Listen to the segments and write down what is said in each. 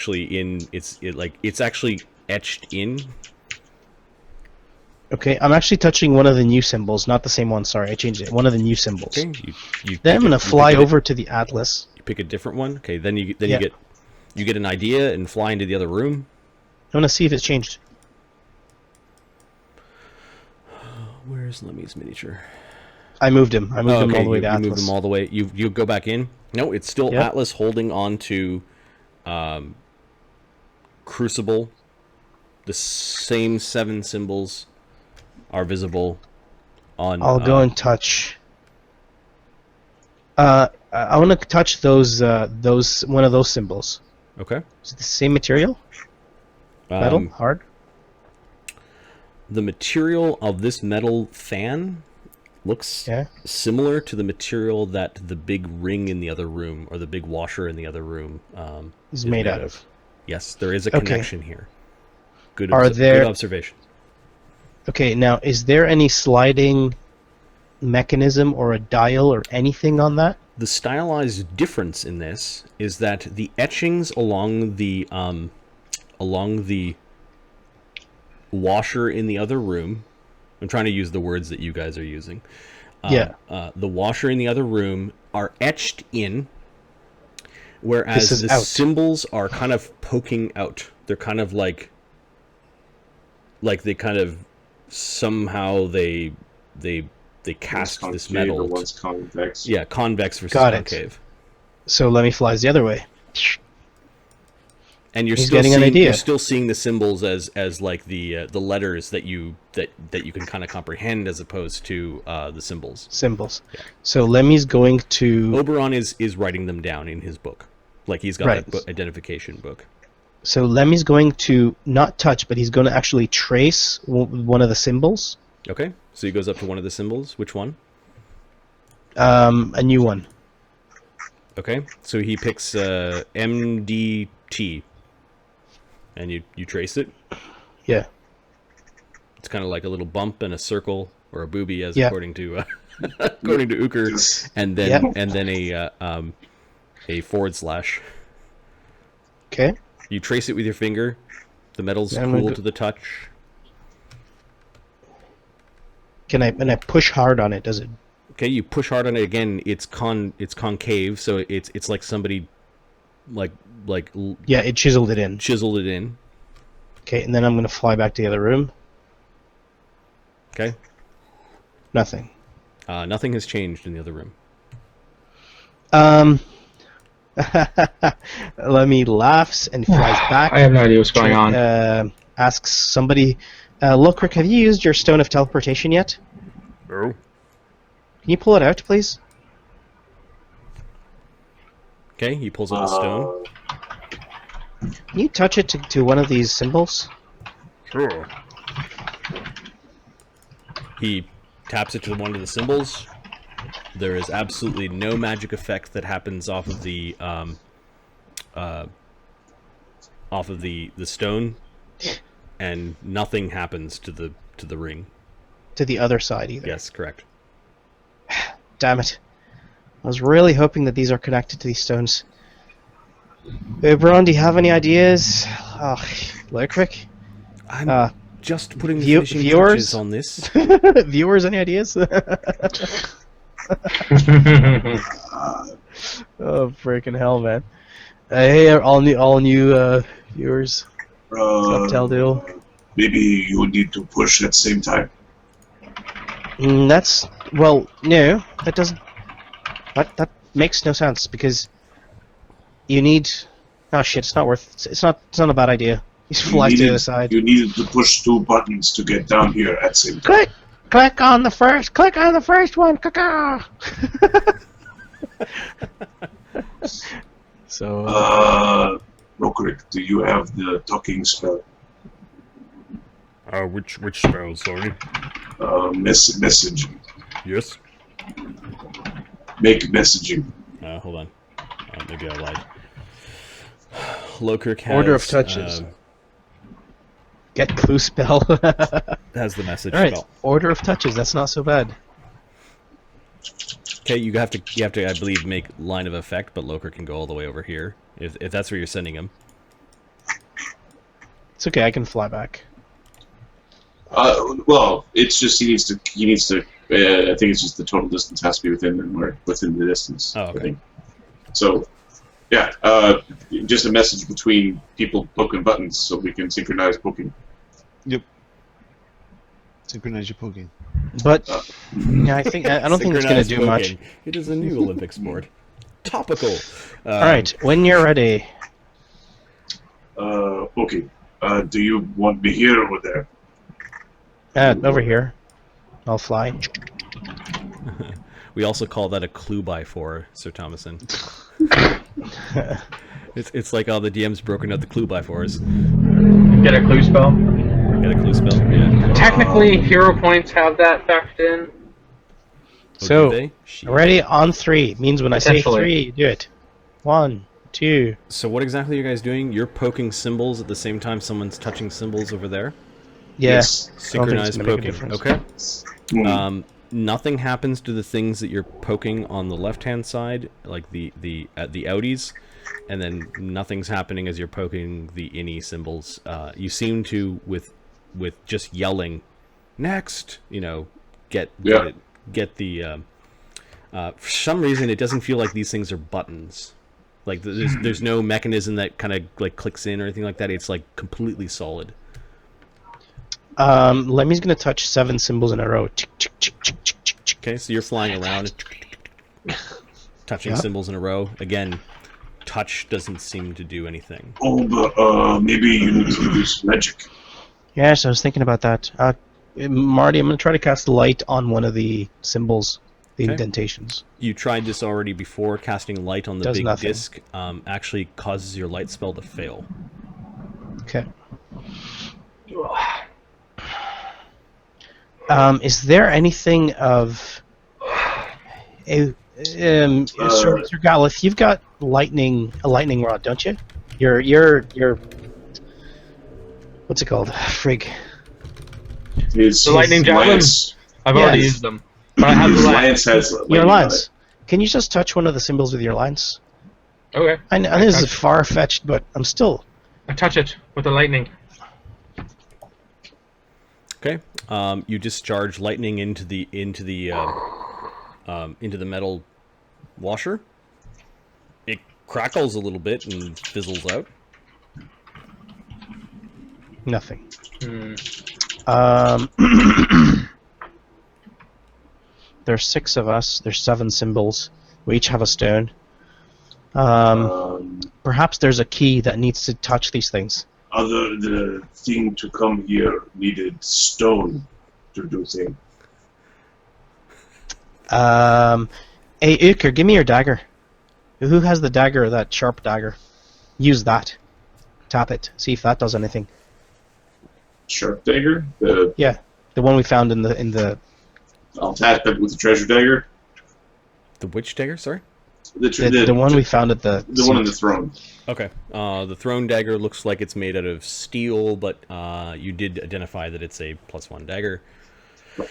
actually in it's actually etched in. Okay, I'm actually touching one of the new symbols, not the same one. Sorry, I changed it. One of the new symbols. Okay, you Then I'm gonna fly over to the atlas. You pick a different one. Okay, then you get an idea and fly into the other room. I'm gonna see if it's changed. Where's Lemmy's miniature? I moved him. I moved him all the way to Atlas. You moved him all the way. You go back in. No, it's still Atlas holding on to Crucible. The same 7 symbols are visible on. I'll go and touch. I want to touch those one of those symbols. Okay. Is it the same material? Metal, hard. The material of this metal fan looks similar to the material that the big ring in the other room, or the big washer in the other room, is made out of. Yes, there is a connection here. Good observation. Okay, now is there any sliding mechanism or a dial or anything on that? The stylized difference in this is that the etchings along the washer in the other room, I'm trying to use the words that you guys are using. The washer in the other room are etched in, whereas the symbols are kind of poking out. They're kind of like they kind of somehow they cast this metal. One's convex. Yeah, convex versus concave. So let me fly the other way. And you're still seeing the symbols as like the letters that you can kind of comprehend, as opposed to the symbols. Yeah. So Lemmy's going to. Oberon is writing them down in his book, like he's got that identification book. So Lemmy's going to not touch, but he's going to actually trace one of the symbols. Okay, so he goes up to one of the symbols. Which one? A new one. Okay, so he picks MDT. And you trace it? Yeah. It's kind of like a little bump and a circle, or a booby, according to according to Uker, and then a forward slash. Okay. You trace it with your finger. The metal's cool to the touch. Can I push hard on it? Does it? Okay, you push hard on it again. It's concave, so it's like somebody it chiseled it in. Okay, and then I'm going to fly back to the other room. Okay. Nothing. Nothing has changed in the other room. Lemmy laughs and flies back. I have no idea what's going on. Asks somebody, Lokrik, have you used your Stone of Teleportation yet? No. Can you pull it out, please? Okay, he pulls out a stone. Can you touch it to one of these symbols? Sure. He taps it to one of the symbols. There is absolutely no magic effect that happens off of the stone, and nothing happens to the ring. To the other side either. Yes, correct. Damn it. I was really hoping that these are connected to these stones. Oberon, do you have any ideas? Lokrik? I'm just putting the finishing touches on this. Viewers, any ideas? Oh, freaking hell, man. Hey, all new viewers. What's up, Deal? Maybe you need to push at the same time. No, that doesn't... That makes no sense, because you need... Oh shit, it's not worth... It's not a bad idea. He flies to the other side. You needed to push 2 buttons to get down here at the same time. Click on the first one! So... Lokrik, do you have the talking spell? Which spell, sorry? Messaging. Yes? Make messaging. Hold on. Maybe I lied. Lokrik has... Order of touches. Get clue spell. Has the message spell. Order of touches, that's not so bad. Okay, you have to, I believe, make line of effect, but Lokrik can go all the way over here, if that's where you're sending him. It's okay. I can fly back. Well, it's just he needs to. I think it's just the total distance has to be within the distance. Oh, okay. I think. So, yeah. Just a message between people poking buttons so we can synchronize poking. Yep. Synchronize your poking. But yeah, I don't think it's going to do much. It is a new Olympic sport. Topical. All right, when you're ready. Okay. Do you want me here or there? Over here. I'll fly. We also call that a clue by four, Sir Thomason. It's like all the DMs broken out the clue by fours. Get a clue spell. Get a clue spell. Yeah. Technically, hero points have that factored in. So, ready on 3 means when I say 3, you do it. 1, 2. So what exactly are you guys doing? You're poking symbols at the same time someone's touching symbols over there? Yes. Synchronized poking. Okay. Mm. Nothing happens to the things that you're poking on the left-hand side, like the outies, and then nothing's happening as you're poking the innie symbols. You seem to, with just yelling, next, get the. For some reason, it doesn't feel like these things are buttons. Like there's no mechanism that kind of like clicks in or anything like that. It's like completely solid. Lemmy's gonna touch 7 symbols in a row. Okay, so you're flying around, touching symbols in a row. Again, touch doesn't seem to do anything. Oh, but maybe you need to use magic. Yes, I was thinking about that. Marty, I'm gonna try to cast light on one of the symbols, the indentations. You tried this already before. Casting light on the big disc actually causes your light spell to fail. Okay. Is there anything of Sir Galith, you've got a lightning rod, don't you? You're what's it called? Frig. The lightning javelins. I've already used them. But I have the lance has your lance. Can you just touch one of the symbols with your lance? Okay. I know this is far fetched, but I'm still. I touch it with the lightning. Okay. You discharge lightning into the metal washer. It crackles a little bit and fizzles out. Nothing. There's 6 of us. There's 7 symbols. We each have a stone. Perhaps there's a key that needs to touch these things. The thing to come here needed stone to do thing. Hey, Uker, give me your dagger. Who has the dagger, that sharp dagger? Use that. Tap it. See if that does anything. Sharp dagger? Yeah, the one we found in the. I'll tap it with the treasure dagger. The which dagger? Sorry. The one we found at the. The one in the throne. Okay. The throne dagger looks like it's made out of steel, but you did identify that it's a +1 dagger.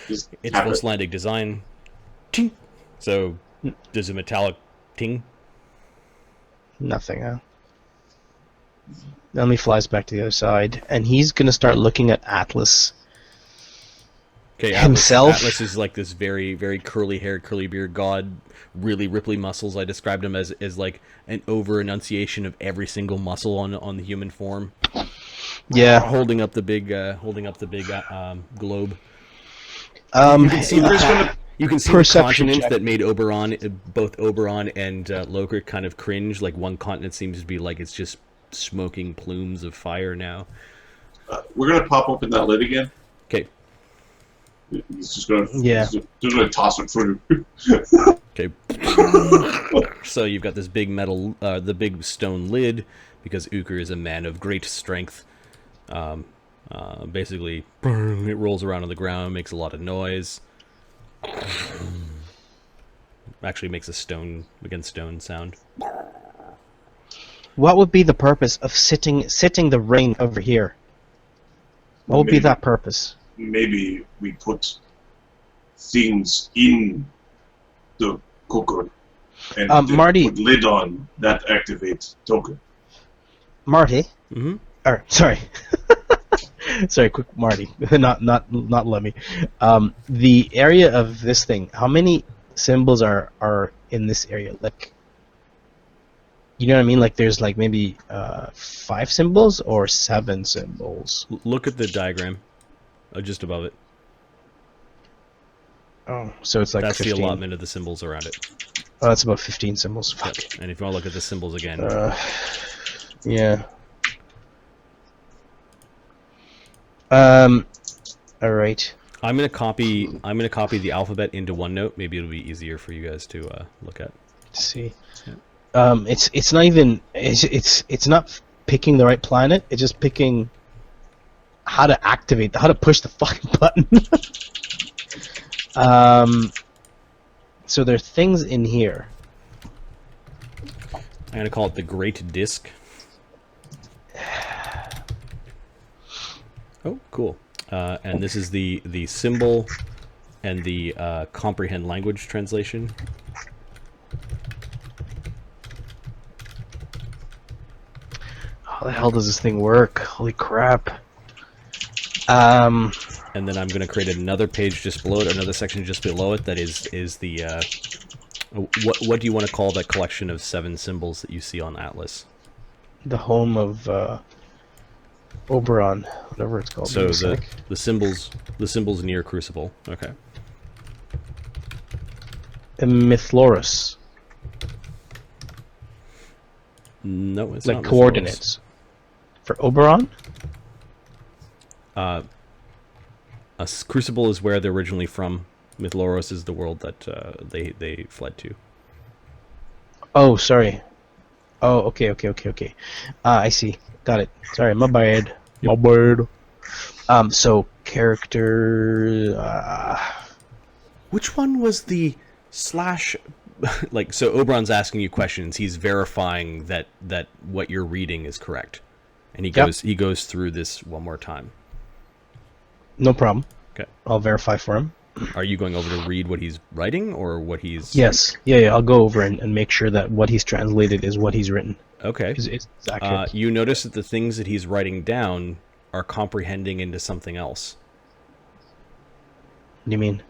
It's Icelandic design. Ting. So, does a metallic ting? Nothing, huh? Then he flies back to the other side, and he's going to start looking at Atlas. Okay, himself. Atlas is like this very, very curly-haired, curly-beard god, really ripply muscles. I described him as like an over-enunciation of every single muscle on the human form. Yeah, holding up the big globe. You can see the continents that made both Oberon and Lokert kind of cringe. Like one continent seems to be like it's just smoking plumes of fire now. We're gonna pop open that lid again. Okay. He's just gonna toss it through. Okay. So you've got this big metal, the big stone lid, because Uker is a man of great strength. Basically, it rolls around on the ground, makes a lot of noise. Actually makes a stone against stone sound. What would be the purpose of sitting the ring over here? What would be that purpose? Maybe we put things in the cooker and Marty, put lid on that activate token. Marty? Mm-hmm. Sorry. Sorry, quick, Marty. not Lemmy. The area of this thing. How many symbols are in this area? Like, you know what I mean? Like, there's like maybe 5 symbols or 7 symbols. Look at the diagram, just above it. Oh, so it's like that's 15. the allotment of the symbols around it. Oh, that's about 15 symbols. Fuck. Yep. And if you want to look at the symbols again. Yeah. All right. I'm gonna copy the alphabet into OneNote. Maybe it'll be easier for you guys to look at. Let's see. Yeah. It's not even it's not picking the right planet. It's just picking how to push the fucking button. So there are things in here. I'm gonna call it the Great Disc. Oh, cool. And this is the symbol and the comprehend language translation. How the hell does this thing work? Holy crap. And then I'm going to create another page just below it, another section just below it that is the what do you want to call that collection of 7 symbols that you see on Atlas? The home of Oberon, whatever it's called. So the symbols near Crucible. Okay. Mythlorus. No, it's like not coordinates for Oberon. Crucible is where they're originally from. Mythloros is the world that they fled to. Oh, sorry. Oh, okay. I see. Got it. Sorry, my bad. Yep. My bad. So character. Which one was the slash? Like, so Oberon's asking you questions. He's verifying that what you're reading is correct, and he goes through this one more time. No problem. Okay. I'll verify for him. Are you going over to read what he's writing or what he's... Yes. Yeah, I'll go over and make sure that what he's translated is what he's written. Okay. It's accurate. You notice that the things that he's writing down are comprehending into something else. What do you mean?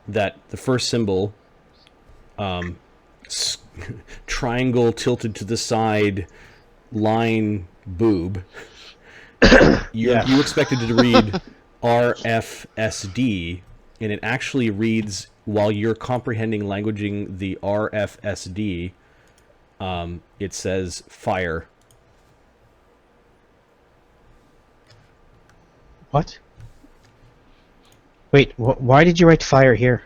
That the first symbol, triangle tilted to the side, line, boob... You expected it to read RFSD, and it actually reads, while you're comprehending languaging the RFSD, it says fire. What? Wait, why did you write fire here?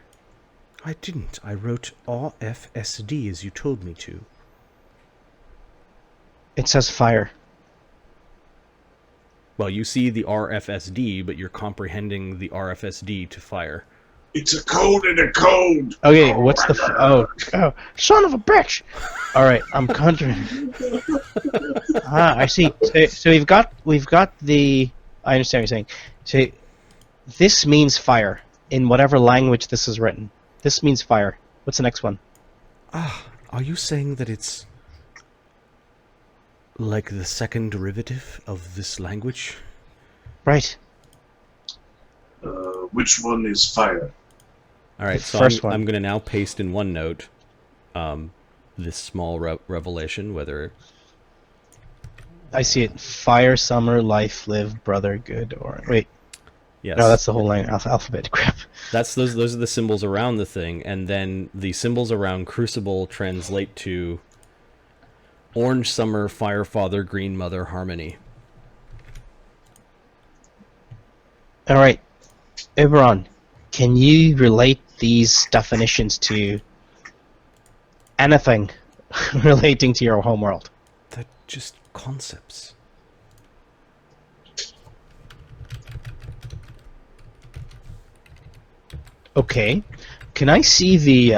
I didn't. I wrote RFSD as you told me to. It says fire. Well, you see the RFSD, but you're comprehending the RFSD to fire. It's a code in a code. Okay, what's the oh, son of a bitch! All right, I'm conjuring. I see. So we've got the. I understand what you're saying. So this means fire in whatever language this is written. This means fire. What's the next one? Are you saying that it's like the second derivative of this language? Right. Which one is fire? All right, so I'm going to now paste in OneNote this small revelation, whether... I see it. Fire, summer, life, live, brother, good, or... Wait. Yes. No, that's the whole line. Alphabet. Crap. Those are the symbols around the thing, and then the symbols around Crucible translate to Orange Summer, Fire Father, Green Mother, Harmony. All right. Oberon, can you relate these definitions to anything relating to your homeworld? They're just concepts. Okay. Can I see the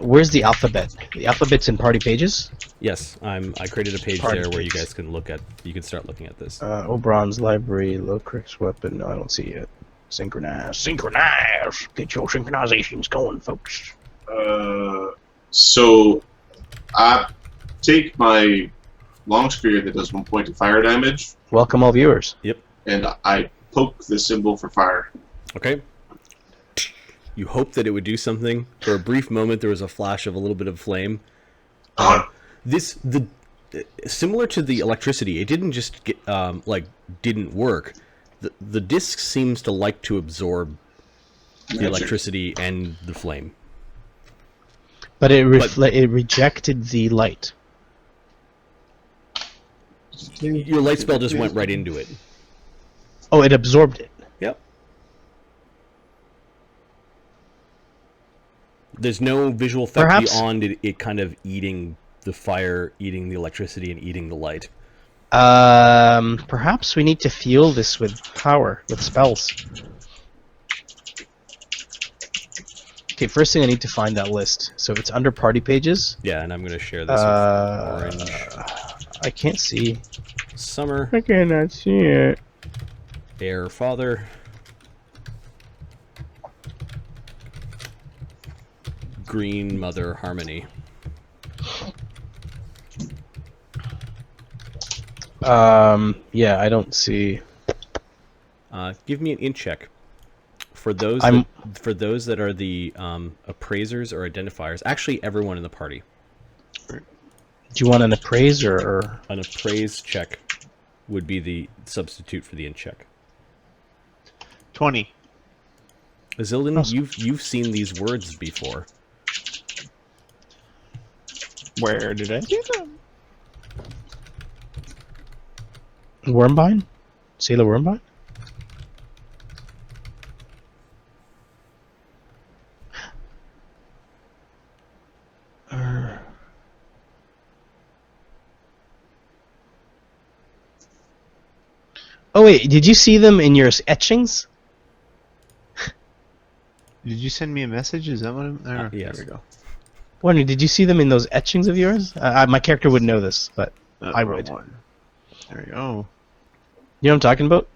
where's the alphabet? The alphabet's in party pages? Yes, I created a page there where you guys can look at. You can start looking at this. Oberon's library, Locrix weapon. No, I don't see it. Synchronize. Get your synchronizations going, folks. So I take my long spear that does 1 point of fire damage, Welcome all viewers. Yep. and I poke the symbol for fire. Okay. You hope that it would do something. For a brief moment, there was a flash of a little bit of flame. Similar to the electricity, it didn't just get didn't work. The disc seems to like to absorb the electricity and the flame. But it rejected the light. Your light spell just went right into it. Oh, it absorbed it. Yep. There's no visual effect beyond it kind of eating the fire, eating the electricity, and eating the light. Perhaps we need to fuel this with power, with spells. Okay, first thing I need to find that list. So it's under party pages. Yeah, and I'm going to share this with Orange. I can't see. Summer. I cannot see it. Air Father. Green Mother Harmony. Yeah, I don't see. Give me an int check. For those that are the appraisers or identifiers, actually everyone in the party. Do you want an appraiser or an appraise check would be the substitute for the int check. 20. Zildin, you've seen these words before. Where did I do them? Wormbine? Sailor Wormbine? Oh wait, did you see them in your etchings? Did you send me a message? Is that what I'm... Yes. There we go. Wondering, did you see them in those etchings of yours? My character would know this, but I would. There we go. You know what I'm talking about?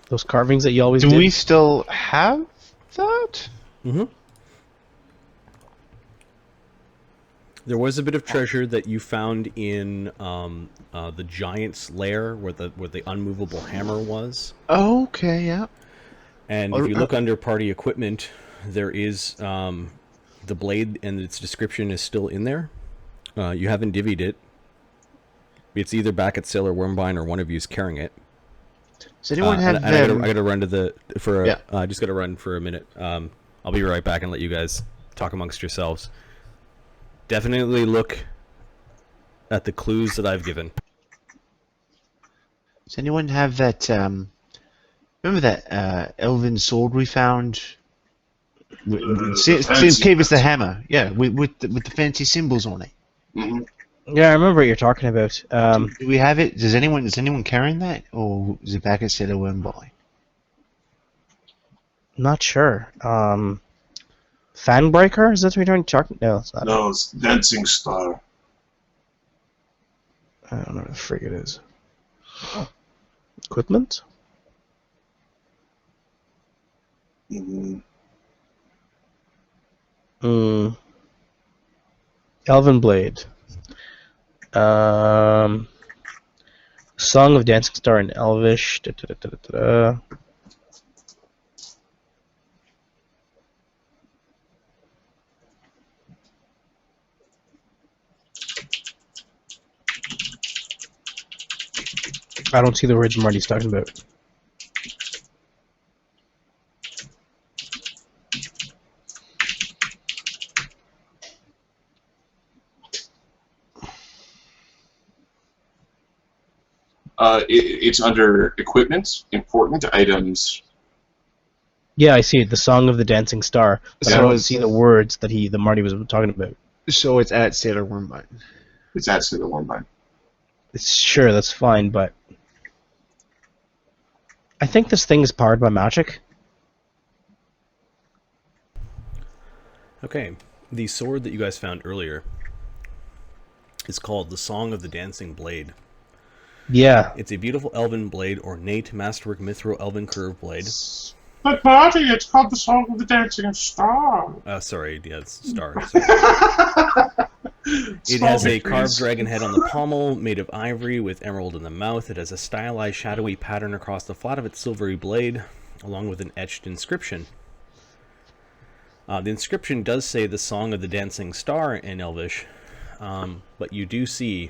Those carvings that you always Do did? we still have that? Mm-hmm. There was a bit of treasure that you found in the giant's lair, where the unmovable hammer was. Okay, yeah. And if you look under party equipment, there is the blade, and its description is still in there. You haven't divvied it. It's either back at Sailor Wormbine or one of you is carrying it. Does anyone have? I gotta run I just gotta run for a minute. I'll be right back and let you guys talk amongst yourselves. Definitely look at the clues that I've given. Does anyone have that? Remember that elven sword we found? It gave us the hammer. Yeah, with the fancy symbols on it. Mm-hmm. Yeah, I remember what you're talking about. Do we have it? Is anyone carrying that, or is it back at Sailor Wormbine? Not sure. Fanbreaker? Is that what you're talking? No, it's not. No, it's Dancing Star. I don't know what the frig it is. Equipment? Mm-hmm. Elven Blade. Song of Dancing Star in Elvish. I don't see the words Marty's talking about. It's under equipment, important items. Yeah, I see it. The Song of the Dancing Star. So I don't see the words that the Marty was talking about. So it's at Sailor Wormbine. It's actually the Wormbine. Sure, that's fine, but I think this thing is powered by magic. Okay, the sword that you guys found earlier is called the Song of the Dancing Blade. Yeah. It's a beautiful elven blade, ornate masterwork mithril elven curved blade. But Marty, it's called the Song of the Dancing Star. Sorry, yeah, it's star. It has a carved dragon head on the pommel, made of ivory with emerald in the mouth. It has a stylized, shadowy pattern across the flat of its silvery blade, along with an etched inscription. The inscription does say the Song of the Dancing Star in Elvish, but you do see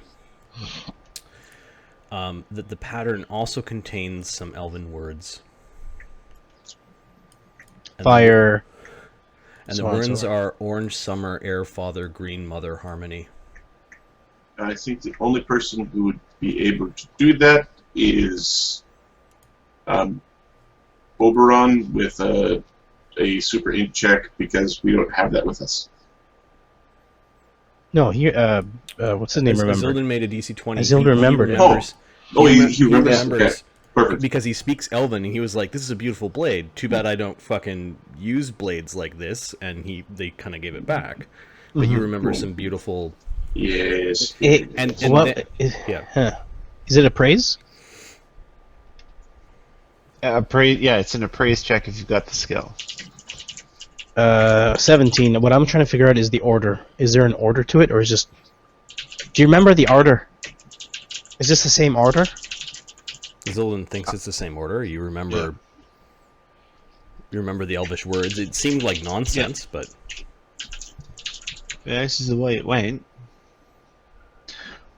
that the pattern also contains some elven words. And Fire. The runes are Orange Summer, Air Father, Green Mother, Harmony. I think the only person who would be able to do that is Oberon with a super int check, because we don't have that with us. No, here. What's his name? Remember? Zildin made a DC 20. Zildin remembered. He remembers. Okay. Perfect. Because he speaks Elven, and he was like, "This is a beautiful blade. Too bad I don't fucking use blades like this." And they kind of gave it back. But you remember some beautiful. Yes. Yeah. Is it a praise? Appraise. Yeah, it's an appraise check if you've got the skill. 17. What I'm trying to figure out is the order. Is there an order to it, or is just? Do you remember the order? Is this the same order? Zildin thinks it's the same order. You remember? Yeah. You remember the Elvish words? It seemed like nonsense, but. Yeah, this is the way it went.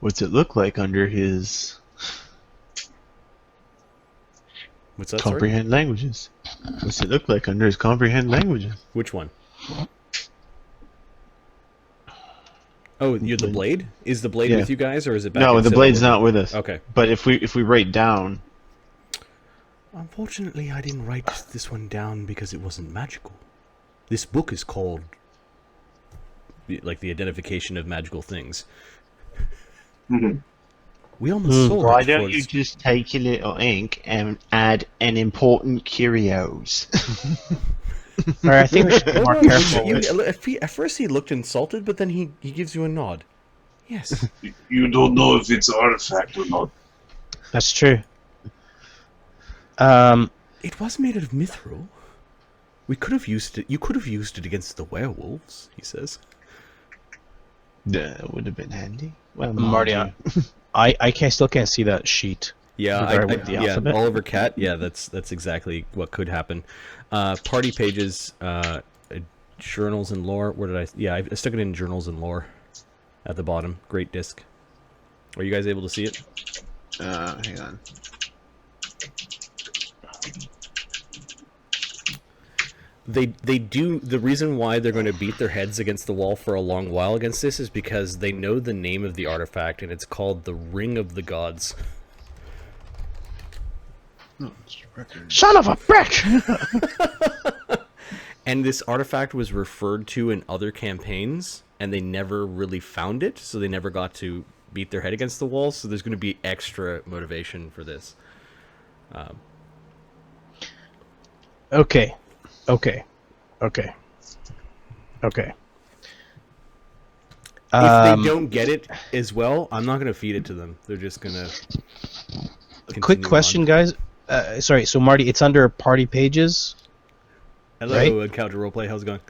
What's it look like under his? What's that? Comprehend languages. What's it look like under his comprehend languages? Which one? Oh, you're the blade? Is the blade with you guys, or is it back? No, the blade's not with us. Okay. But if we write down. Unfortunately, I didn't write this one down because it wasn't magical. This book is called, like, the identification of magical things. We almost sold Why it don't you just take a little ink and add an important curios? Alright, I think we should be more careful. At first he looked insulted, but then he gives you a nod. Yes. You don't know if it's an artifact or not. That's true. It was made out of mithril. We could have used it. You could have used it against the werewolves, he says. That would have been handy. Well, Marty, I still can't see that sheet. Yeah, Oliver Cat. Yeah, that's exactly what could happen. Party pages, journals and lore. Where did I? Yeah, I stuck it in journals and lore at the bottom. Great disc. Are you guys able to see it? Hang on. They do. The reason why they're going to beat their heads against the wall for a long while against this is because they know the name of the artifact, and it's called the Ring of the Gods. Son of a bitch! And this artifact was referred to in other campaigns, and they never really found it, so they never got to beat their head against the wall, so there's going to be extra motivation for this. Okay. If they don't get it as well, I'm not going to feed it to them. They're just going to... Quick question, guys. Sorry, so Marty, it's under party pages. Hello, right? Encounter Roleplay. How's it going?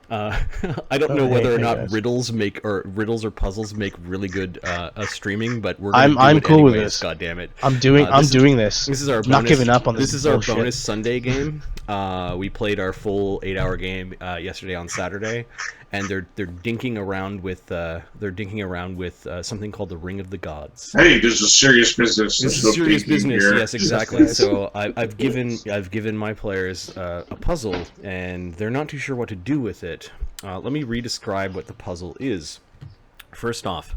I don't know whether or not riddles or puzzles make really good streaming, but we're gonna I'm cool anyways, with this. God damn it! I'm doing this. This is our bonus, not giving up on this. This is our bonus Sunday game. We played our full 8-hour game yesterday on Saturday, and they're dinking around with something called the Ring of the Gods. Hey, this is serious business. This is serious business. Here. Yes, exactly. So I've given my players a puzzle, and they're not too sure what to do with it. Let me re-describe what the puzzle is. First off,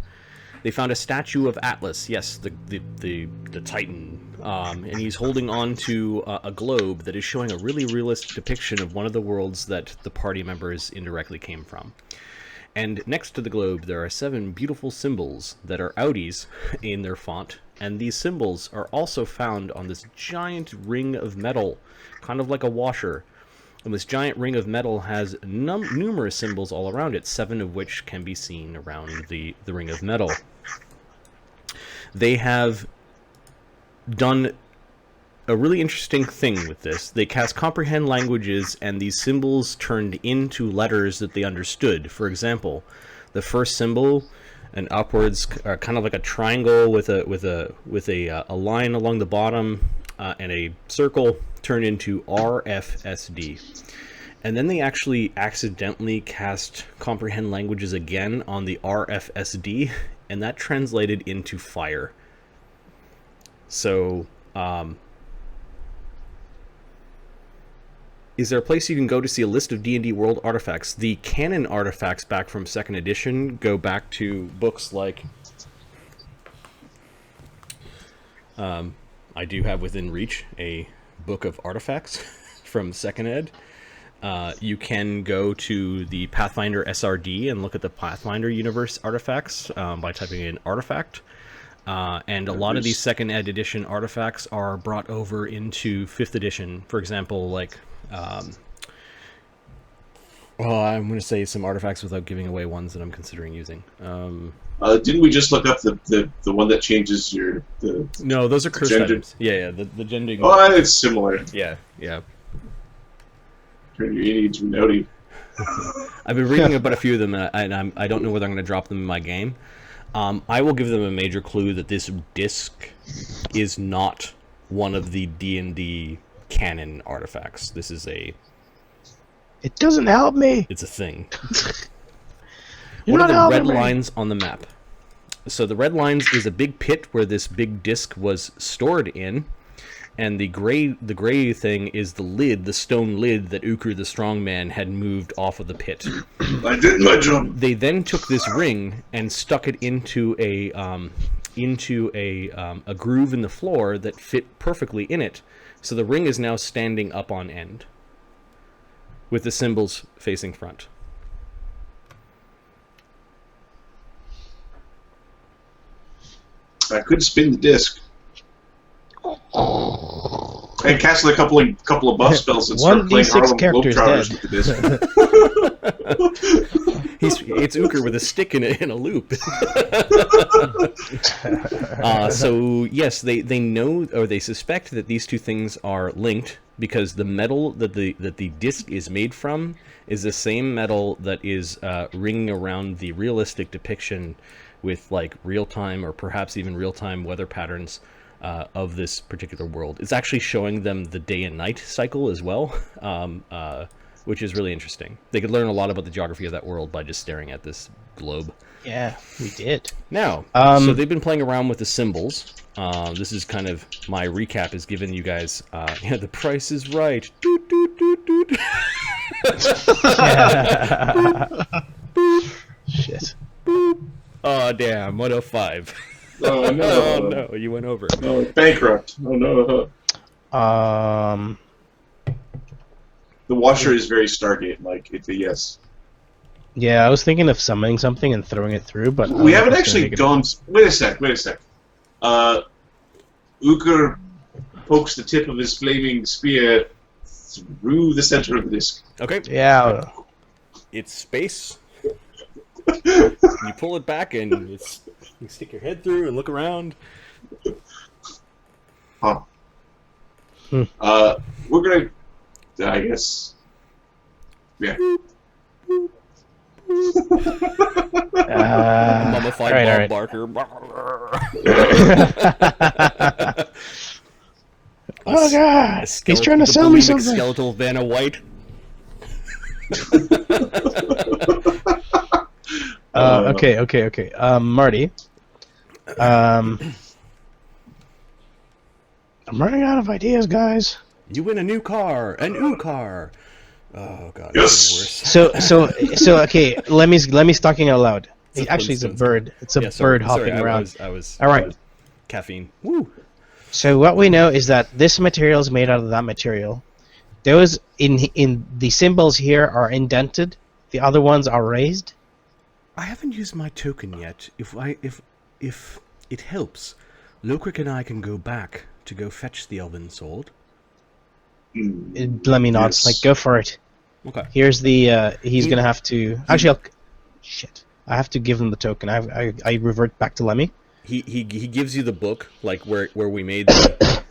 they found a statue of Atlas. Yes, the Titan, and he's holding on to a globe that is showing a really realistic depiction of one of the worlds that the party members indirectly came from. And next to the globe, there are 7 beautiful symbols that are outies in their font, and these symbols are also found on this giant ring of metal, kind of like a washer. And this giant ring of metal has numerous symbols all around it, 7 of which can be seen around the ring of metal. They have done a really interesting thing with this. They cast comprehend languages, and these symbols turned into letters that they understood. For example, the first symbol, an upwards, kind of like a triangle with a line along the bottom and a circle, turned into RFSD. And then they actually accidentally cast comprehend languages again on the RFSD, and that translated into fire. So, is there a place you can go to see a list of D&D World artifacts? The canon artifacts back from 2nd edition go back to books like... I do have within reach a book of artifacts from 2nd ed. You can go to the Pathfinder SRD and look at the Pathfinder universe artifacts by typing in artifact. And a lot of these 2nd ed edition artifacts are brought over into 5th edition. For example, like... I'm going to say some artifacts without giving away ones that I'm considering using. Didn't we just look up the one that changes your... No, those are cursed items. Yeah, the gending... Oh, it's similar. Yeah. Turn your Indians Renoti. I've been reading about a few of them, and I don't know whether I'm going to drop them in my game. I will give them a major clue that this disc is not one of the D&D canon artifacts. This is a... It doesn't help me! It's a thing. You're What not are the helping red me. lines on the map? So the red lines is a big pit where this big disc was stored in, and the gray thing is the lid, the stone lid that Ukur the Strongman had moved off of the pit. I did my job. They then took this ring and stuck it into a groove in the floor that fit perfectly in it. So the ring is now standing up on end, with the symbols facing front. I could spin the disc. And cast a couple of buff spells and start playing 1d6 Harlem characters Globetrotters dead. with the disc. It's Ukur with a stick in a loop. So yes, they know, or they suspect, that these two things are linked, because the metal that the disc is made from is the same metal that is ringing around the realistic depiction with like real-time or perhaps even real-time weather patterns of this particular world. It's actually showing them the day and night cycle as well, which is really interesting. They could learn a lot about the geography of that world by just staring at this globe. Yeah, we did. Now, so they've been playing around with the symbols. This is kind of my recap, is giving you guys, the price is right. Doot, doot, doot, doot. Shit. Oh, damn, 105. Oh no! Oh no, you went over. No, bankrupt. Oh no! The washer is very Stargate-like. It's a yes. Yeah, I was thinking of summoning something and throwing it through, but We haven't actually gone. Wait a sec. Ukur pokes the tip of his flaming spear through the center of the disc. Okay. Yeah. It's space. You pull it back and you stick your head through and look around. Huh. We're gonna, I guess. Yeah. Mummified all right, Bob all right. Barker. Oh god! He's trying to sell me something. Skeletal Vanna White. Okay. Marty. I'm running out of ideas, guys. You win a new car, an car. Oh god. Yes. Worse. So okay. Let me talking out loud. It's a Actually, it's a Flintstones. bird. It's a Yeah, sorry, bird hopping around. I was. All right. Caffeine. Woo. So what we know is that this material is made out of that material. Those in the symbols here are indented. The other ones are raised. I haven't used my token yet. If it helps, Lokrik and I can go back to go fetch the elven sword. Let me know. It's Yes. like, go for it. Okay. Here's the. He's gonna have to. Actually, shit. I have to give him the token. I revert back to Lemmy. He gives you the book, like where we made the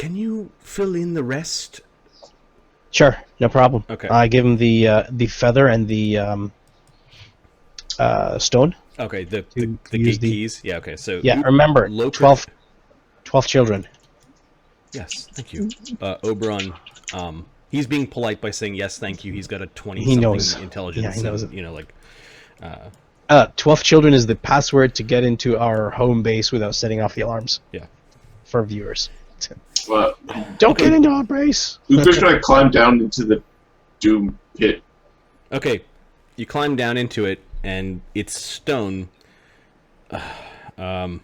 Can you fill in the rest? Sure, no problem. Okay. I give him the feather and the stone. Okay, the use gate keys. Yeah, okay, so... Yeah, remember, Locric... 12 children. Yes, thank you. Oberon, he's being polite by saying yes, thank you. He's got a 20-something He knows. intelligence. Yeah, he knows and, it. you know, like... 12 children is the password to get into our home base without setting off the alarms. Yeah. For viewers. Well, Don't get into our base! Uther's gonna climb down into the doom pit. Okay, you climb down into it, and it's stone. And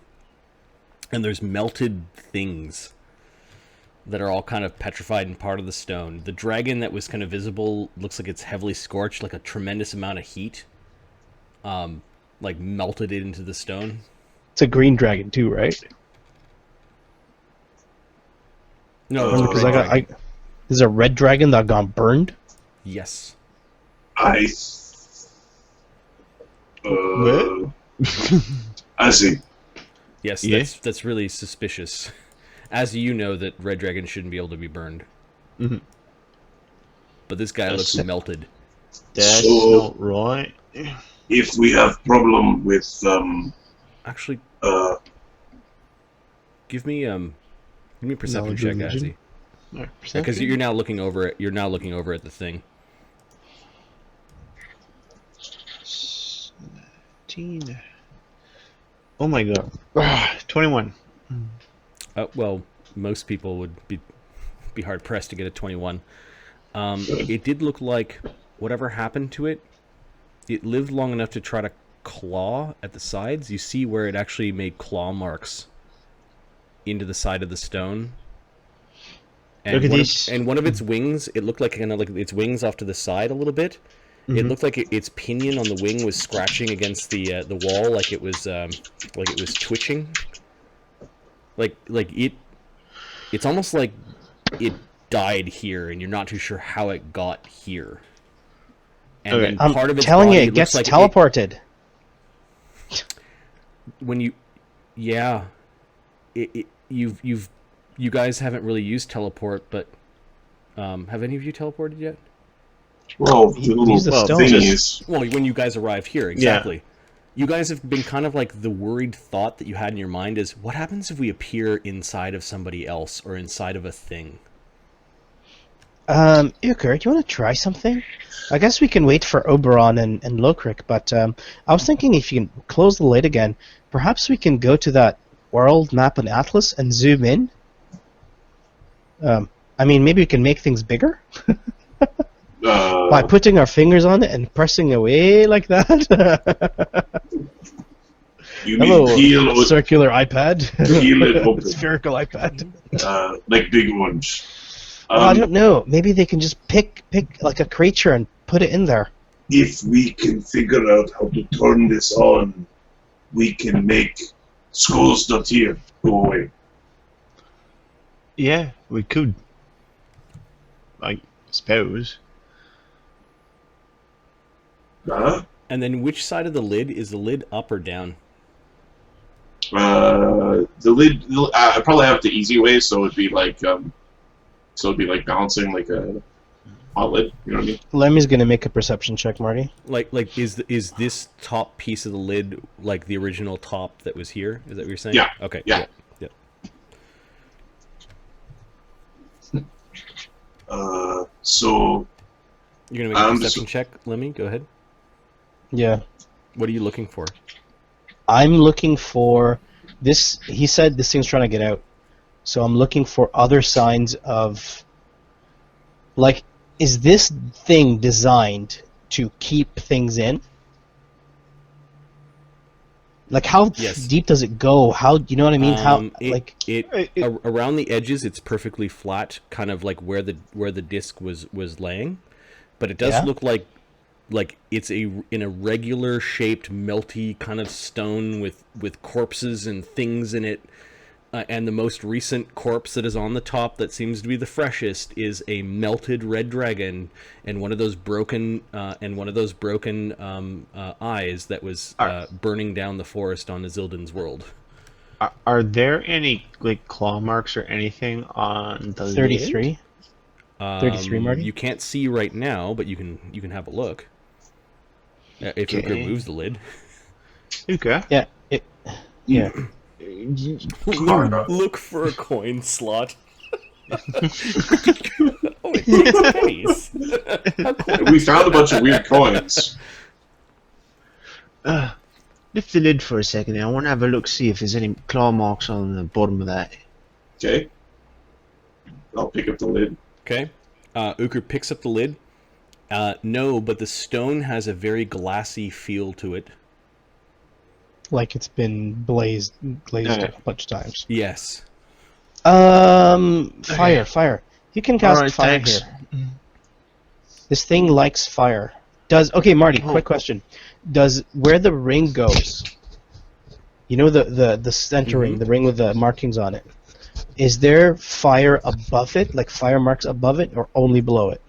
there's melted things that are all kind of petrified and part of the stone. The dragon that was kind of visible looks like it's heavily scorched, like a tremendous amount of heat. Like melted it into the stone. It's a green dragon too, right? No, Because there's a red dragon that got burned. Yes. I see. Yes, Yeah. that's really suspicious. As you know that red dragons shouldn't be able to be burned. Mm-hmm. But this guy looks melted. That's So- not right. If we have problem with Actually, give me a perception Knowledge check, religion? Azzy. Because you're now looking over it. You're now looking over at the thing. 17. Oh my god. 21. Well, most people would be hard pressed to get a 21. It did look like whatever happened to it, it lived long enough to try to claw at the sides. You see where it actually made claw marks into the side of the stone. And Look at these. one of its wings, it looked like kind of like its wings off to the side a little bit. It looked like its pinion on the wing was scratching against the wall, like it was twitching. It's almost like it died here, and you're not too sure how it got here. And Okay. then I'm part of its telling body you, it gets looks like teleported. You guys haven't really used teleport, but have any of you teleported yet? well, the little Use the stone. thingy is Well, when you guys arrived here, exactly. You guys have been kind of like the worried thought that you had in your mind is, what happens if we appear inside of somebody else or inside of a thing? Uker, do you want to try something? I guess we can wait for Oberon and Locric, but I was thinking if you can close the lid again, perhaps we can go to that world map and atlas and zoom in. I mean, maybe we can make things bigger by putting our fingers on it and pressing away like that. you Hello, mean peel or circular iPad, peel it open, spherical iPad. like big ones. Well, I don't know. Maybe they can just pick like a creature and put it in there. If we can figure out how to turn this on, we can make Skulls.here go away. Yeah, we could. I suppose. Huh? And then which side of the lid is the lid up or down? The lid. I probably have the easy way, so it'd be like balancing like a hot lid. You know what I mean? Lemmy's gonna make a perception check, Marty. Like is this top piece of the lid like the original top that was here? Is that what you're saying? Yeah. Okay. Yeah. So You're gonna make a perception check, Lemmy? Go ahead. Yeah. What are you looking for? I'm looking for this. He said this thing's trying to get out. So I'm looking for other signs of, like, is this thing designed to keep things in? Like, how Yes. deep does it go? How, you know what I mean? Around the edges, it's perfectly flat, kind of like where the disc was laying, but it does Yeah? look like it's in a regular shaped, melty kind of stone with corpses and things in it. And the most recent corpse that is on the top that seems to be the freshest is a melted red dragon and one of those broken eyes that was burning down the forest on Isildin's world. Are there any like claw marks or anything on the 33. lid? 33, Marty? You can't see right now, but you can have a look. If Uker moves the lid. Okay. Yeah. Yeah. Look for a coin slot. Oh, it takes pennies. We found a bunch of weird coins. Lift the lid for a second. I want to have a look, see if there's any claw marks on the bottom of that. Okay. I'll pick up the lid. Okay. Uker picks up the lid. No, but the stone has a very glassy feel to it. Like it's been glazed a bunch of times. Yes. Fire. You can cast fire thanks. here. This thing likes fire. Okay, Marty, quick question. Does where the ring goes, you know the center ring, the ring with the markings on it, is there fire above it, like fire marks above it, or only below it?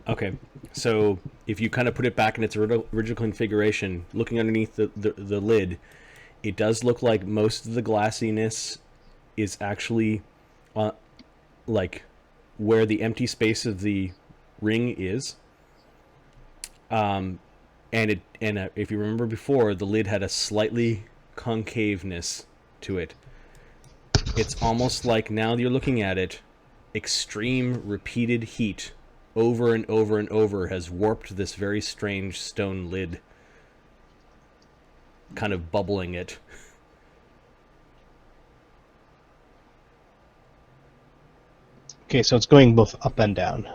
Okay. So if you kind of put it back in its original configuration, looking underneath the lid, it does look like most of the glassiness is actually like where the empty space of the ring is. And if you remember before, the lid had a slightly concaveness to it. It's almost like now that you're looking at it, extreme repeated heat over and over and over has warped this very strange stone lid, kind of bubbling it. Okay, so it's going both up and down.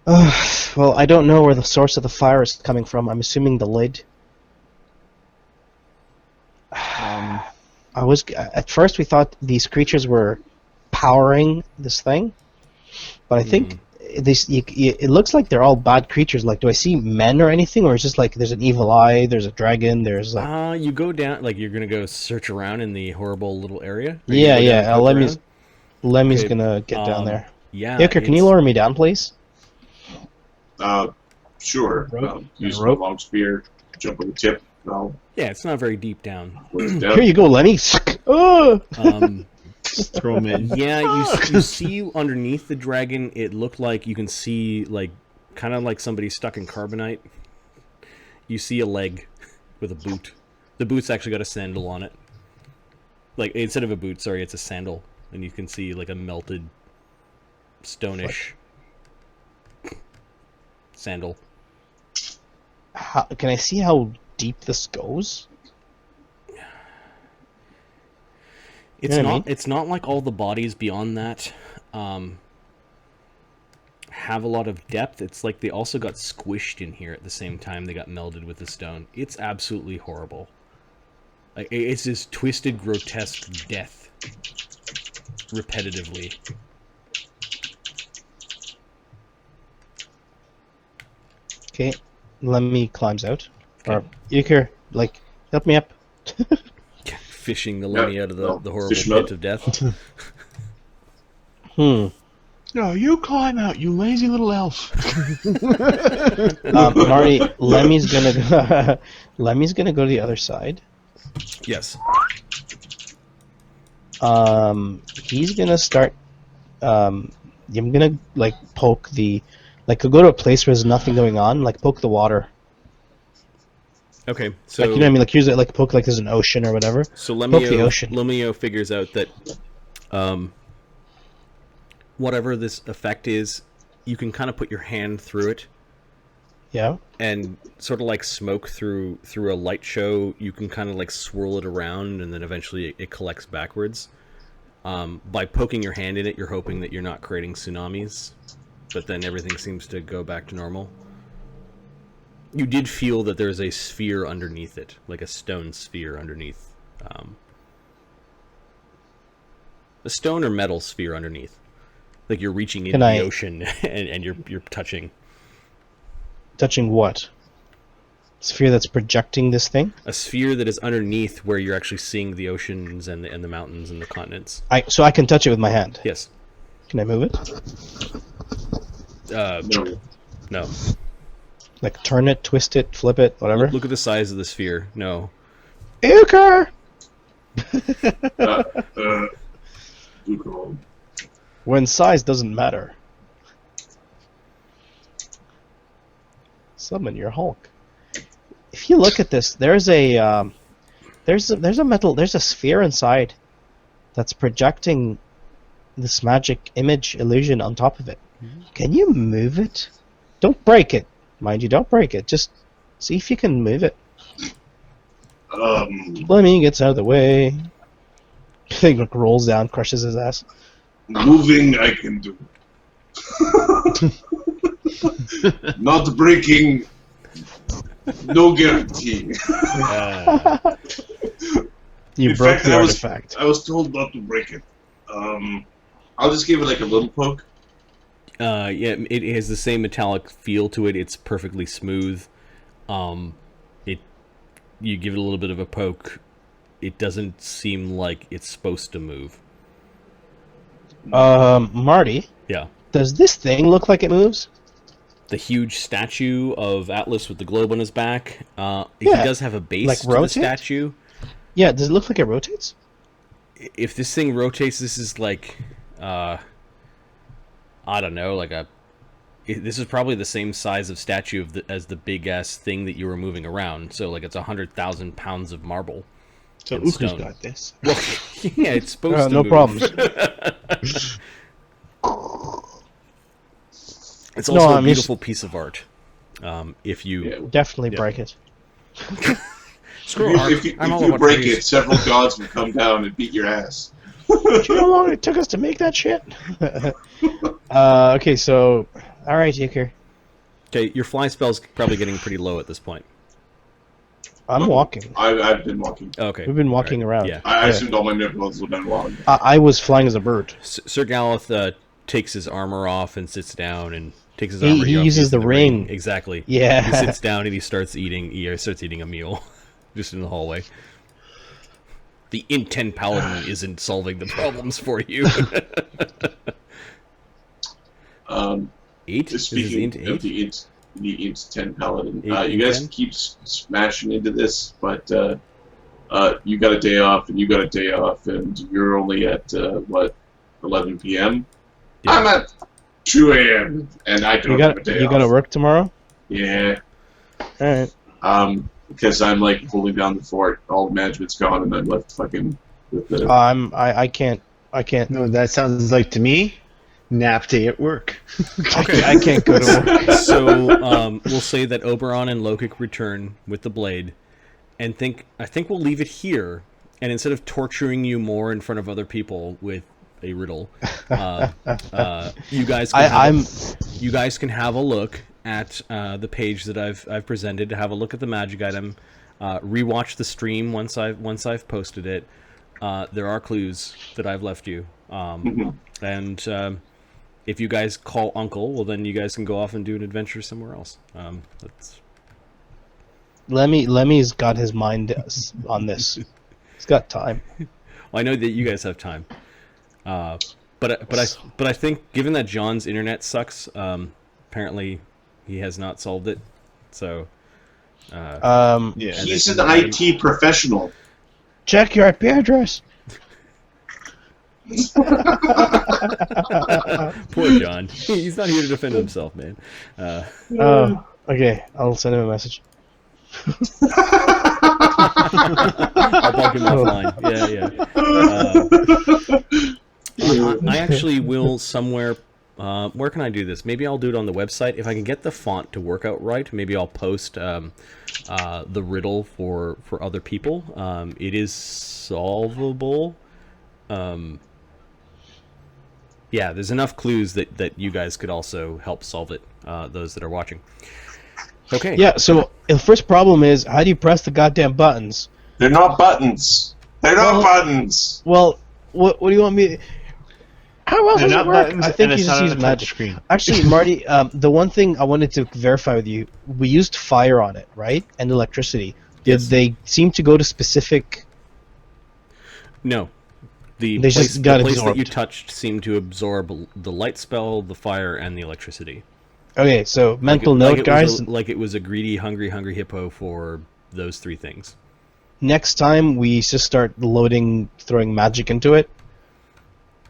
Well, I don't know where the source of the fire is coming from. I'm assuming the lid. At first we thought these creatures were powering this thing, but I think it looks like they're all bad creatures. Like, do I see men or anything, or is it just like there's an evil eye, there's a dragon, there's like... You go down, like you're gonna go search around in the horrible little area? Yeah. Lemmy's gonna get down there. Yeah. Yucker, can you lower me down, please? Sure. Use my long spear, jump on the tip. Yeah, it's not very deep down. Here you go, Lemmy. Oh! Throw him in. Yeah, you see underneath the dragon, it looked like you can see, like, kind of like somebody stuck in carbonite. You see a leg with a boot. The boot's actually got a sandal on it. Like, instead of a boot, sorry, it's a sandal. And you can see, like, a melted, stonish sandal. Can I see how deep this goes? It's not like all the bodies beyond that have a lot of depth. It's like they also got squished in here at the same time they got melded with the stone. It's absolutely horrible. Like, it's this twisted, grotesque death repetitively. Okay, Lemmy climbs out. Okay. Or Euchre, like, help me up. Fishing the Lemmy out of the horrible pit of death. No, you climb out, you lazy little elf. Marty, Lemmy's gonna go to the other side. Yes. He's gonna start. I'm gonna like poke the, like go to a place where there's nothing going on, like poke the water. Okay, so like, you know what I mean, like use it like poke like there's an ocean or whatever. So poke the ocean. Lemio figures out that whatever this effect is, you can kind of put your hand through it. Yeah. And sort of like smoke through a light show, you can kind of like swirl it around, and then eventually it collects backwards. By poking your hand in it, you're hoping that you're not creating tsunamis, but then everything seems to go back to normal. You did feel that there's a sphere underneath it, like a stone sphere underneath. A stone or metal sphere underneath. Like you're reaching into the ocean and you're touching. Touching what? Sphere that's projecting this thing? A sphere that is underneath where you're actually seeing the oceans and the mountains and the continents. So I can touch it with my hand? Yes. Can I move it? No. Like turn it, twist it, flip it, whatever? Look at the size of the sphere. No. Euchre! Lucro. When size doesn't matter. Summon your Hulk. If you look at this, there's a sphere inside that's projecting this magic image illusion on top of it. Can you move it? Don't break it. Mind you, don't break it. Just see if you can move it. Fleming gets out of the way. Thing rolls down, crushes his ass. Moving, I can do. Not breaking, no guarantee. You In broke fact, the artifact. I was told not to break it. I'll just give it like a little poke. Yeah, it has the same metallic feel to it. It's perfectly smooth. You give it a little bit of a poke. It doesn't seem like it's supposed to move. Marty? Yeah. Does this thing look like it moves? The huge statue of Atlas with the globe on his back. He Yeah. does have a base Like to the rotate? statue. Yeah, does it look like it rotates? If this thing rotates, this is like, I don't know, this is probably the same size of statue as the big ass thing that you were moving around. So like it's 100,000 pounds of marble. So in Uka's stone. got this. Well, yeah, it's supposed to no move. problems. It's also a I'm beautiful piece of art. If you Definitely break it. screw art, If you I'm all about break trees. it, several gods will come down and beat your ass. Do you know how long it took us to make that shit? Okay, so... Alright, Euchre. Okay, your fly spell's probably getting pretty low at this point. I'm walking. I've been walking. Okay. We've been walking around. Yeah. I assumed all my nipples were done walking. I was flying as a bird. Sir Galloth takes his armor off and sits down and takes his He armor off. uses using the ring. Exactly. Yeah. He sits down and he starts eating a meal just in the hallway. The Int 10 Paladin isn't solving the problems for you. 8? Just Is this speaking Int 8? of the Int 10 Paladin, 8 you guys 10? keep smashing into this, but you got a day off, and you got a day off, and you're only at, 11 p.m.? Yeah. I'm at 2 a.m., and I don't have a day off. You gotta work tomorrow? Yeah. Alright. Because I'm, like, holding down the fort, all the management's gone, and I'm left fucking with the... I can't. No, that sounds like to me, nap day at work. Okay. I can't go to work. So we'll say that Oberon and Lokic return with the blade, and I think we'll leave it here. And instead of torturing you more in front of other people with a riddle, you guys can have a look at the page that I've presented. Have a look at the magic item. Rewatch the stream once I've posted it. There are clues that I've left you, and if you guys call Uncle, well, then you guys can go off and do an adventure somewhere else. That's... Lemmy's got his mind on this. He's got time. Well, I know that you guys have time, but I think given that John's internet sucks, apparently he has not solved it. So Yeah. He's an IT professional. Check your IP address. poor John, he's not here to defend himself, man. Okay, I'll send him a message. I'll bug him offline. Yeah. I actually will somewhere. Where can I do this? Maybe I'll do it on the website. If I can get the font to work out right, maybe I'll post the riddle for other people. It is solvable. Yeah, there's enough clues that you guys could also help solve it, those that are watching. Okay. Yeah, so the first problem is, how do you press the goddamn buttons? They're not buttons. They're not buttons. Well, what do you want me... How else They're does not it work? buttons, I think and you it's just not use on a magic. touchscreen. Actually, Marty, the one thing I wanted to verify with you, we used fire on it, right? And electricity. Did Yes. they seem to go to specific... No. They The just got place that absorbed. you touched seemed to absorb the light spell, the fire, and the electricity. Okay, so mental Like note, guys. like it was a greedy, hungry hippo for those three things. next time we just start throwing magic into it.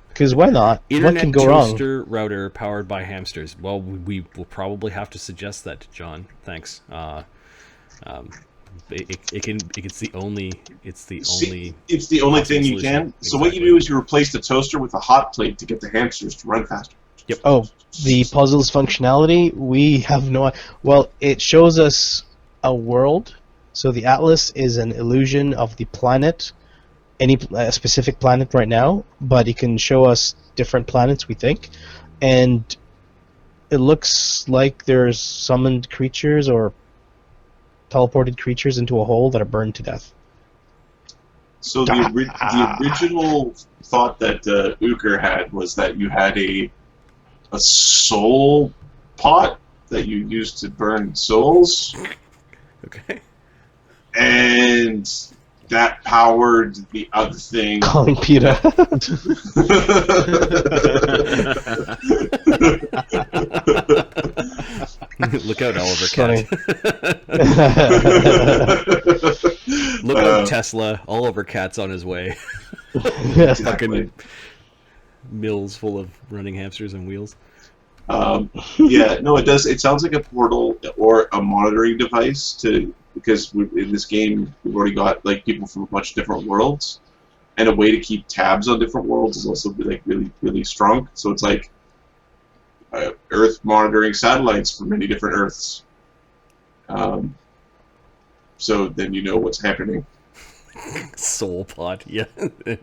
Because why not? Internet what can go wrong? toaster router powered by hamsters. Well, we will probably have to suggest that to John. Thanks. It's the only thing you can. So what you do is you replace the toaster with a hot plate to get the hamsters to run faster. Yep. Oh, the puzzle's functionality, we have no... Well, it shows us a world. So the atlas is an illusion of the planet, any specific planet right now, but it can show us different planets, we think. And it looks like there's summoned creatures or teleported creatures into a hole that are burned to death. So the original thought that Uker had was that you had a soul pot that you used to burn souls. Okay. And that powered the other thing. Calling PETA. Look out, Oliver Cat. Look out, Tesla. Oliver Cat's on his way. Fucking mills full of running hamsters and wheels. Yeah, no, it does. It sounds like a portal or a monitoring device because in this game we've already got like people from much different worlds, and a way to keep tabs on different worlds is also like really, really strong. So it's like Earth monitoring satellites for many different Earths. So then you know what's happening. Soul pot, yeah,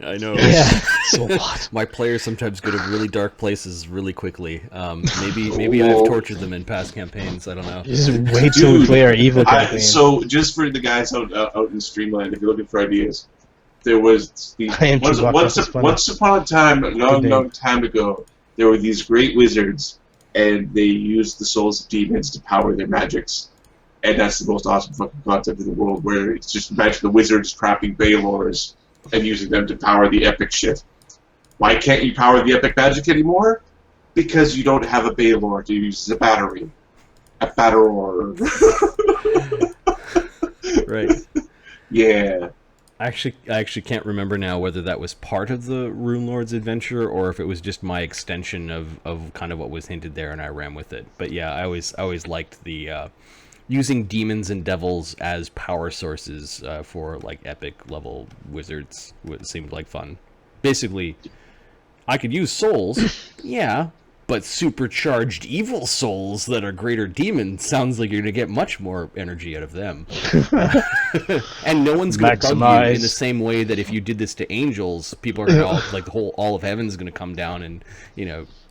I know. Yeah, soul pot. My players sometimes go to really dark places really quickly. Maybe I've tortured them in past campaigns. I don't know. Just wait till we play our evil campaign. So just for the guys out in Streamline, if you're looking for ideas, there was once upon a time, a long time ago, there were these great wizards, and they used the souls of demons to power their magics. And that's the most awesome fucking concept in the world, where it's just imagine the wizards trapping Baylors and using them to power the epic shit. Why can't you power the epic magic anymore? Because you don't have a Baylor to use as a battery. A Batteror. Right. Yeah. I actually can't remember now whether that was part of the Rune Lord's adventure or if it was just my extension of kind of what was hinted there and I ran with it. But yeah, I always liked the... using demons and devils as power sources for like epic level wizards seemed like fun. Basically, I could use souls, yeah, but supercharged evil souls that are greater demons sounds like you're gonna get much more energy out of them. And no one's gonna bug you in the same way that if you did this to angels, people are gonna like all of heaven's gonna come down and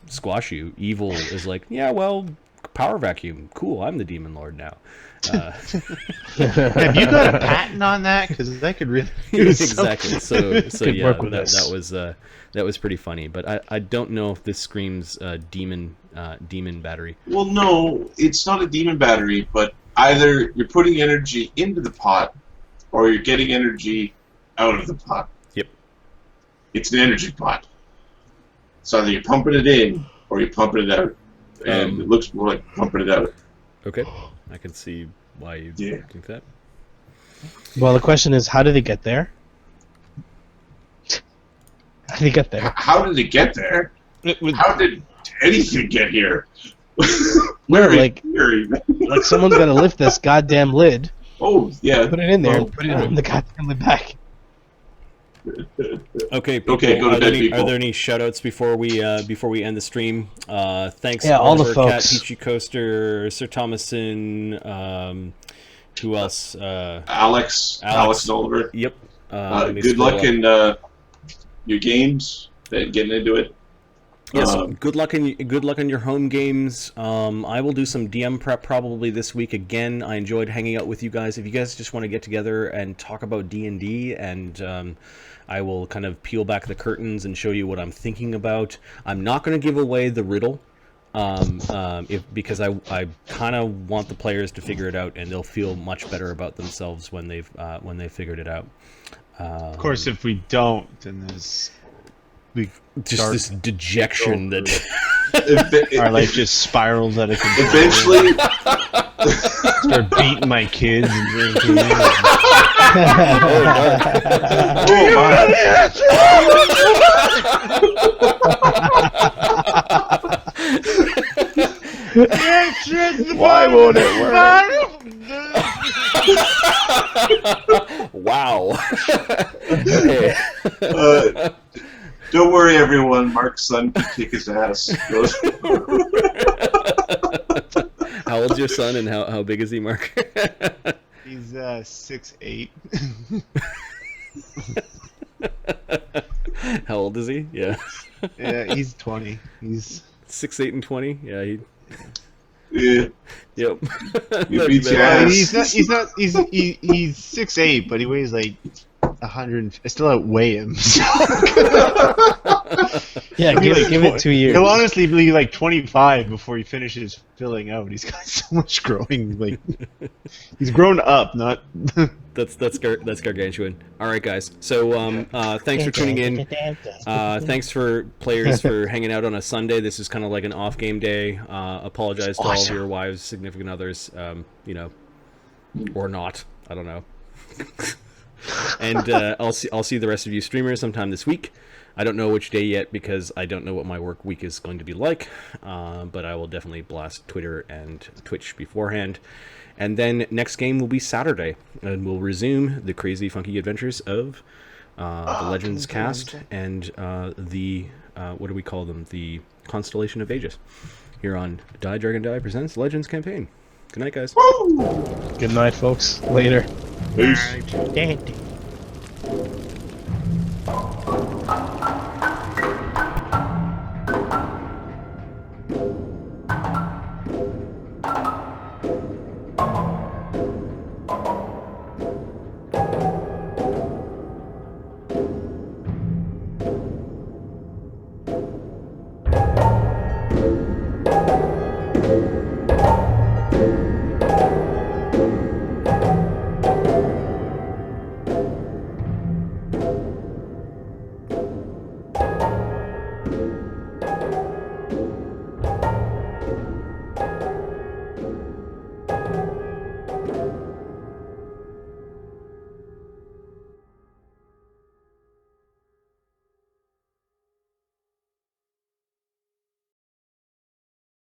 squash you. Evil is like, yeah, well. Power vacuum, cool. I'm the demon lord now. Have you got a patent on that? Because that could really exactly. So yeah, that was pretty funny. But I don't know if this screams demon battery. Well, no, it's not a demon battery. But either you're putting energy into the pot, or you're getting energy out of the pot. Yep. It's an energy pot. So either you're pumping it in or you're pumping it out. And it looks more like pumping it out. Okay, I can see why you think that. Well, the question is, how did it get there? How did it get there? How did it get there? How did anything get here? like someone's gonna lift this goddamn lid. Oh yeah. Put it in there and put it on the goddamn lid back. Okay, people, okay. Go to bed, people. Are there any shoutouts before we end the stream? Thanks, all the Cat, folks. Peachy Coaster, Sir Thomason. Who else? Alex and Oliver. Yep. Good luck in your games. Getting into it. Yes. Good luck in your home games. I will do some DM prep probably this week again. I enjoyed hanging out with you guys. If you guys just want to get together and talk about D&D, and I will kind of peel back the curtains and show you what I'm thinking about. I'm not going to give away the riddle, because I kind of want the players to figure it out, and they'll feel much better about themselves when they've figured it out. Of course, if we don't, then there's this dejection that our life just spirals out of control. Eventually, start beating my kids and drinking. Why won't it work? Wow. Okay. Don't worry, everyone. Mark's son can kick his ass. How old's your son, and how big is he, Mark? He's 6'8". How old is he? Yeah. Yeah, he's 20. He's 6'8" and 20. Yeah. Yeah. Yep. You beat your ass. He's 6'8", but he weighs like 100. I still outweigh him. So. Yeah, give it 2 years. He'll honestly be like 25 before he finishes filling out. He's got so much growing. Like he's grown up, not. That's gargantuan. All right, guys. So thanks for tuning in. Thanks for players for hanging out on a Sunday. This is kind of like an off game day. Apologize to all of your wives, significant others, or not. I don't know. And I'll see the rest of you streamers sometime this week. I don't know which day yet because I don't know what my work week is going to be like, but I will definitely blast Twitter and Twitch beforehand. And then next game will be Saturday, and we'll resume the crazy, funky adventures of the Legends cast and the what do we call them? The Constellation of Aegis. Here on DieDragonDie presents Legends campaign. Good night, guys. Good night, folks. Later. Peace.